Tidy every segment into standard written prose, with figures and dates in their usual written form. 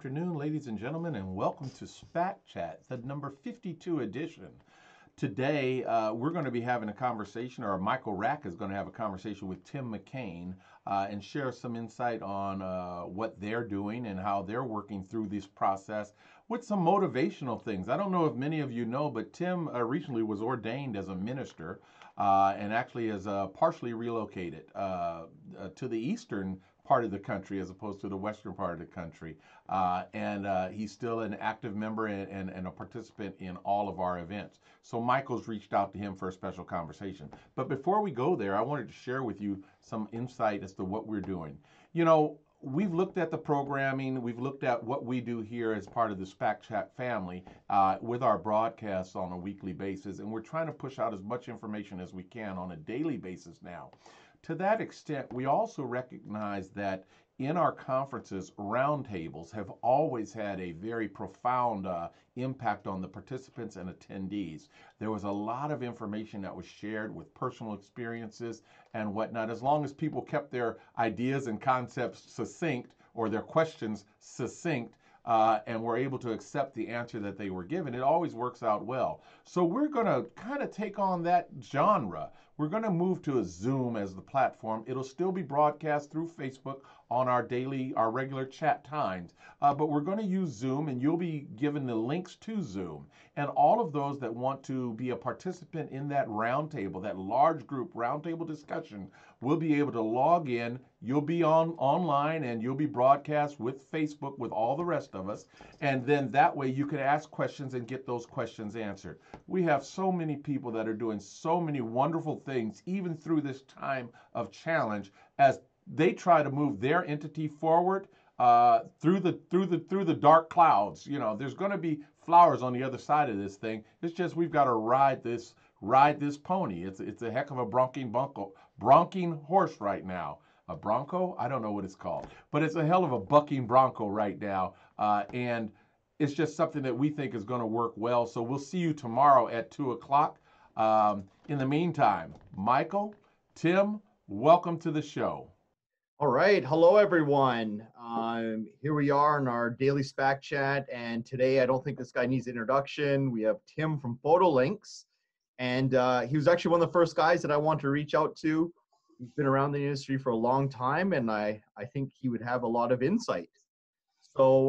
afternoon, ladies and gentlemen, and welcome to SPAC Chat, the number 52 edition. Today, we're going to be having a conversation, or Michael Rack is going to have a conversation with Tim McCain and share some insight on what they're doing and how they're working through this process with some motivational things. I don't know if many of you know, but Tim recently was ordained as a minister and actually has partially relocated to the eastern part of the country as opposed to the western part of the country. He's still an active member and a participant in all of our events. So Michael's reached out to him for a special conversation. But before we go there, I wanted to share with you some insight as to what we're doing. You know, we've looked at the programming, we've looked at what we do here as part of the SPAC Chat family with our broadcasts on a weekly basis, and we're trying to push out as much information as we can on a daily basis now. To that extent, we also recognize that in our conferences, roundtables have always had a very profound impact on the participants and attendees. There was a lot of information that was shared with personal experiences and whatnot. As long as people kept their ideas and concepts succinct or their questions succinct, and were able to accept the answer that they were given, it always works out well. So we're going to kind of take on that genre. We're going to move to a Zoom as the platform. It'll still be broadcast through Facebook on our regular chat times, but we're going to use Zoom, and you'll be given the links to Zoom. And all of those that want to be a participant in that roundtable, that large group roundtable discussion, will be able to log in. You'll be online, and you'll be broadcast with Facebook with all the rest of us. And then that way you can ask questions and get those questions answered. We have so many people that are doing so many wonderful things, even through this time of challenge, as they try to move their entity forward through the dark clouds. You know, there's going to be flowers on the other side of this thing. It's just we've got to ride this pony. It's a heck of a bronking horse right now. A bronco? I don't know what it's called, but it's a hell of a bucking bronco right now, and it's just something that we think is going to work well. So we'll see you tomorrow at 2 o'clock. In the meantime, Michael, Tim, welcome to the show. All right. Hello, everyone. Here we are in our daily SPAC chat. And today, I don't think this guy needs introduction. We have Tim from PhotoLinks. And he was actually one of the first guys that I wanted to reach out to. He's been around the industry for a long time, and I think he would have a lot of insight. So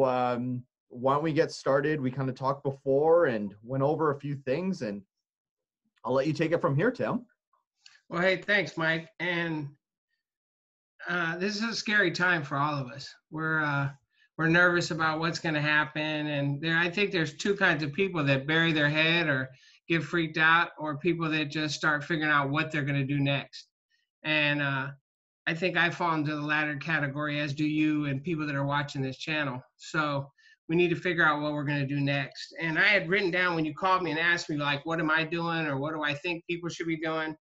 why don't we get started? We kind of talked before and went over a few things, and I'll let you take it from here, Tim. Well, hey, thanks, Mike. And this is a scary time for all of us. We're nervous about what's going to happen, and I think there's two kinds of people that bury their head or get freaked out, or people that just start figuring out what they're going to do next. And I think I fall into the latter category, as do you and people that are watching this channel. So we need to figure out what we're going to do next. And I had written down when you called me and asked me, like, what am I doing, or what do I think people should be doing?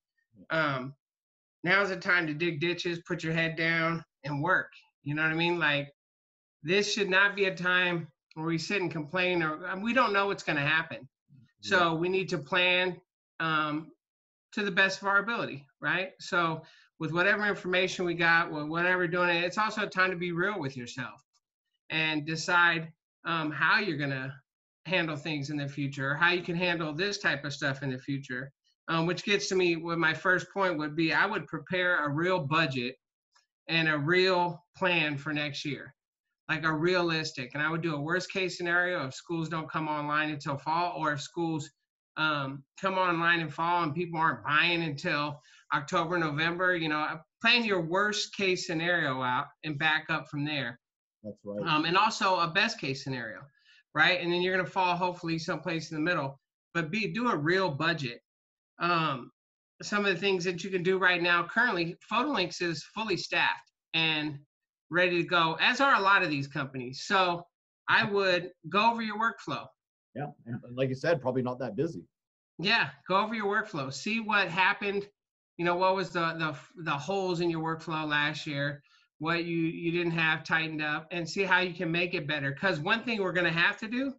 Now's the time to dig ditches, put your head down, and work. You know what I mean? Like, this should not be a time where we sit and complain, or we don't know what's going to happen. So we need to plan to the best of our ability, right? So with whatever information we got, with whatever we're doing, it's also a time to be real with yourself and decide how you're going to handle things in the future, or how you can handle this type of stuff in the future. Which gets to me, what my first point would be, I would prepare a real budget and a real plan for next year, like a realistic. And I would do a worst case scenario if schools don't come online until fall, or if schools come online in fall and people aren't buying until October, November. You know, plan your worst case scenario out and back up from there. That's right. And also a best case scenario, right? And then you're going to fall hopefully someplace in the middle, but do a real budget. Some of the things that you can do right now, currently, PhotoLinks is fully staffed and ready to go, as are a lot of these companies. So I would go over your workflow. Yeah, and like you said, probably not that busy. Yeah, go over your workflow. See what happened. You know, what was the holes in your workflow last year, what you didn't have tightened up, and see how you can make it better. Because one thing we're going to have to do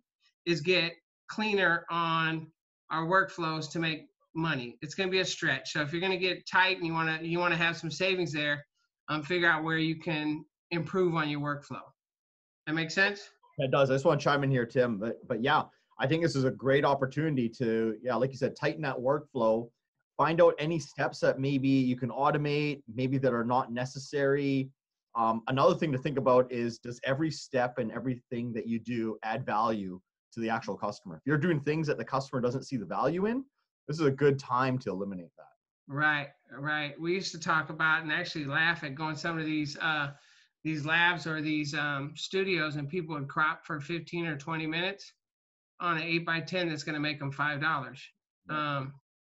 is get cleaner on our workflows to make money. It's going to be a stretch. So if you're going to get tight and you want to have some savings there, figure out where you can improve on your workflow. That make sense? That does. I just want to chime in here, Tim. But yeah, I think this is a great opportunity to, yeah, like you said, tighten that workflow, find out any steps that maybe you can automate, maybe that are not necessary. Another thing to think about is, does every step and everything that you do add value to the actual customer? If you're doing things that the customer doesn't see the value in, this is a good time to eliminate that. Right, right. We used to talk about and actually laugh at going some of these labs or these studios, and people would crop for 15 or 20 minutes on an 8x10 that's going to make them $5.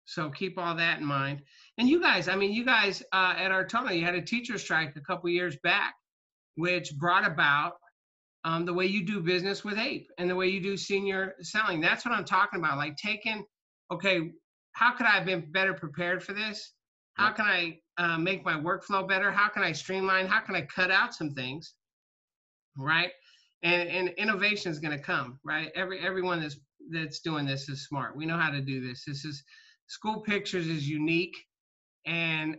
So keep all that in mind. And you guys, I mean, at Artona, you had a teacher strike a couple years back, which brought about the way you do business with APE and the way you do senior selling. That's what I'm talking about. Like okay, how could I have been better prepared for this? How can I make my workflow better? How can I streamline? How can I cut out some things, right? And innovation is going to come, right? Everyone that's doing this is smart. We know how to do this. School Pictures is unique, and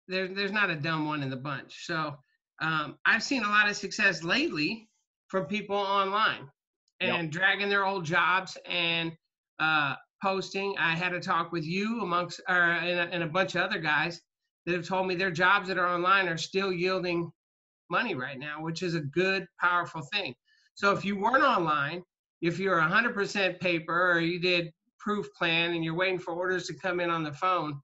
there's not a dumb one in the bunch. So I've seen a lot of success lately from people online and dragging their old jobs and posting. I had a talk with you and a bunch of other guys that have told me their jobs that are online are still yielding money right now, which is a good, powerful thing. So if you weren't online, if you're 100% paper or you did proof plan and you're waiting for orders to come in on the phone,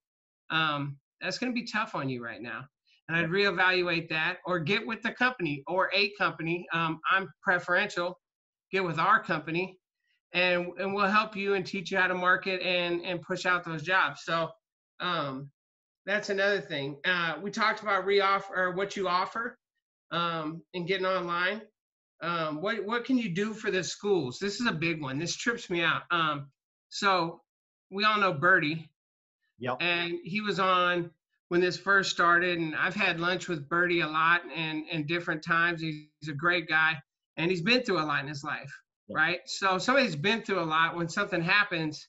that's going to be tough on you right now. And I'd reevaluate that, or get with the company or a company. I'm preferential, get with our company, and we'll help you and teach you how to market and push out those jobs. So that's another thing. We talked about what you offer and getting online. What can you do for the schools? This is a big one. This trips me out. So we all know Bertie. Yep. And he was on when this first started, and I've had lunch with Bertie a lot and different times. He's a great guy, and he's been through a lot in his life, right? So somebody's been through a lot. When something happens,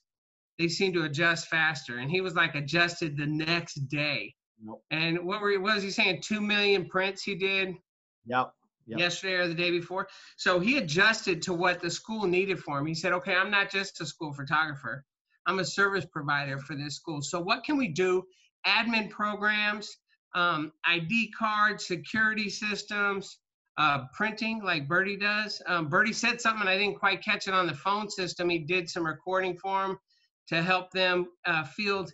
they seem to adjust faster. And he was like adjusted the next day. Yep. And what was he saying? 2 million prints he did yesterday or the day before. So he adjusted to what the school needed for him. He said, okay, I'm not just a school photographer. I'm a service provider for this school. So what can we do? Admin programs, ID cards, security systems, printing like Bertie does. Bertie said something, I didn't quite catch it on the phone system. He did some recording for him to help them field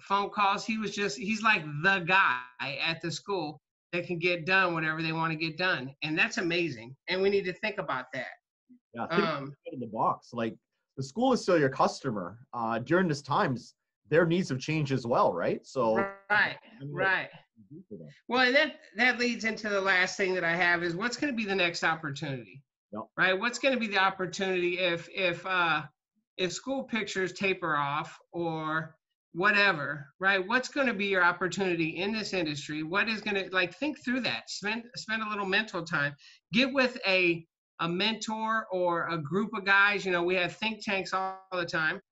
phone calls. He's like the guy at the school that can get done whatever they want to get done. And that's amazing. And we need to think about that. Yeah, think in the box. Like, the school is still your customer. During this times, their needs have changed as well, right? So right. Well, and that leads into the last thing that I have is what's going to be the next opportunity, right? What's going to be the opportunity if School Pictures taper off or whatever, right? What's going to be your opportunity in this industry? What is going to, like, think through that. Spend a little mental time. Get with a mentor or a group of guys. You know, we have think tanks all the time.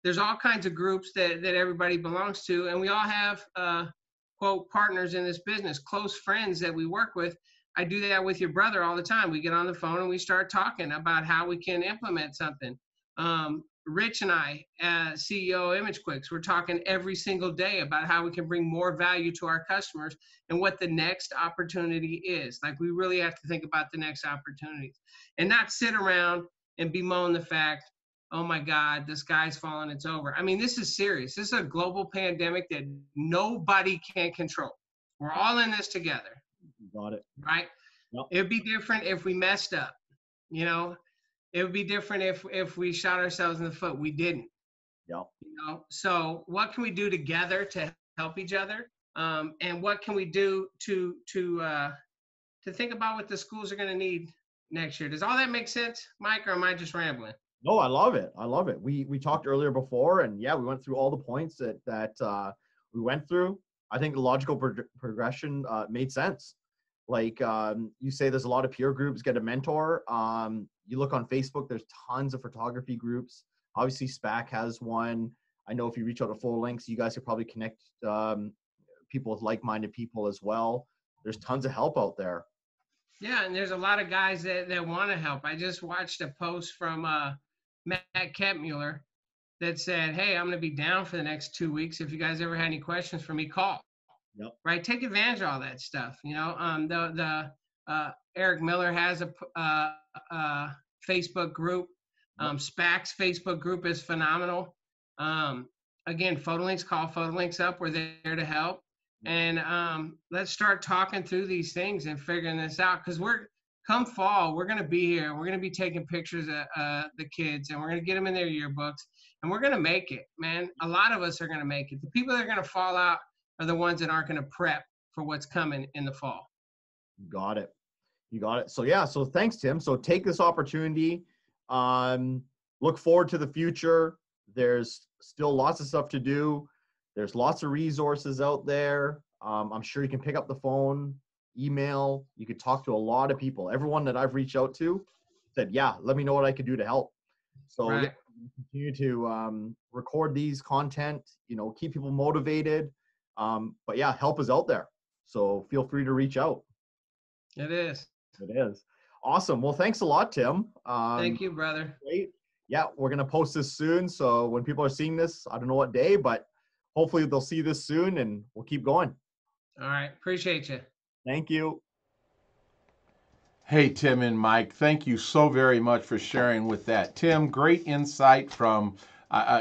There's all kinds of groups that everybody belongs to, and we all have quote partners in this business, close friends that we work with. I do that with your brother all the time. We get on the phone and we start talking about how we can implement something. Rich and I, CEO of ImageQuicks, we're talking every single day about how we can bring more value to our customers and what the next opportunity is. Like, we really have to think about the next opportunities and not sit around and bemoan the fact, oh my God, the sky's falling, it's over. I mean, this is serious. This is a global pandemic that nobody can control. We're all in this together. Got it. Right? Yep. It would be different if we messed up, you know? It would be different if we shot ourselves in the foot. We didn't. Yep. You know? So what can we do together to help each other? And what can we do to think about what the schools are going to need next year? Does all that make sense, Mike, or am I just rambling? No, I love it. I love it. We talked earlier before, and yeah, we went through all the points that we went through. I think the logical progression made sense. Like, you say there's a lot of peer groups, get a mentor. You look on Facebook, there's tons of photography groups. Obviously, SPAC has one. I know if you reach out to Full Links, you guys could probably connect people with like-minded people as well. There's tons of help out there. Yeah, and there's a lot of guys that want to help. I just watched a post from Matt Kepmuller that said, "Hey, I'm going to be down for the next 2 weeks. If you guys ever had any questions for me, call." Yep. Right, take advantage of all that stuff. The Eric Miller has a Facebook group. Yep. SPAC's Facebook group is phenomenal. Um, Again, PhotoLinks, call PhotoLinks up. We're there to help. And let's start talking through these things and figuring this out, because come fall, we're going to be here. We're going to be taking pictures of the kids, and we're going to get them in their yearbooks, and we're going to make it, man. A lot of us are going to make it. The people that are going to fall out are the ones that aren't going to prep for what's coming in the fall. Got it. You got it. So yeah, so thanks, Tim. So take this opportunity. Look forward to the future. There's still lots of stuff to do. There's lots of resources out there. I'm sure you can pick up the phone, email. You could talk to a lot of people. Everyone that I've reached out to said, yeah, let me know what I could do to help. So Right. yeah, continue to record these content, keep people motivated. But yeah, help is out there. So feel free to reach out. It is. It is. Awesome. Well, thanks a lot, Tim. Thank you, brother. Great. Yeah, we're going to post this soon. So when people are seeing this, I don't know what day, but hopefully they'll see this soon and we'll keep going. All right. Appreciate you. Thank you. Hey, Tim and Mike, thank you so very much for sharing with that. Tim, great insight from,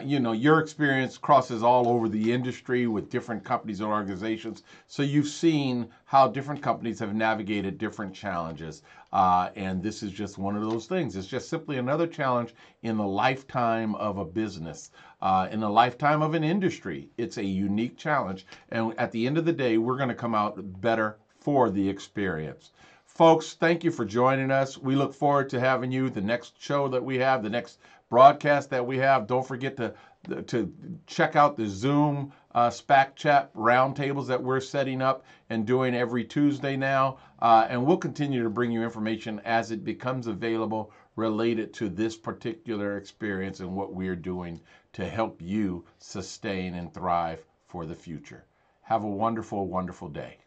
your experience crosses all over the industry with different companies and organizations. So you've seen how different companies have navigated different challenges. And this is just one of those things. It's just simply another challenge in the lifetime of a business, in the lifetime of an industry. It's a unique challenge. And at the end of the day, we're going to come out better for the experience. Folks, thank you for joining us. We look forward to having you the next show that we have, the next broadcast that we have. Don't forget to check out the Zoom SPAC chat roundtables that we're setting up and doing every Tuesday now. And we'll continue to bring you information as it becomes available related to this particular experience and what we're doing to help you sustain and thrive for the future. Have a wonderful, wonderful day.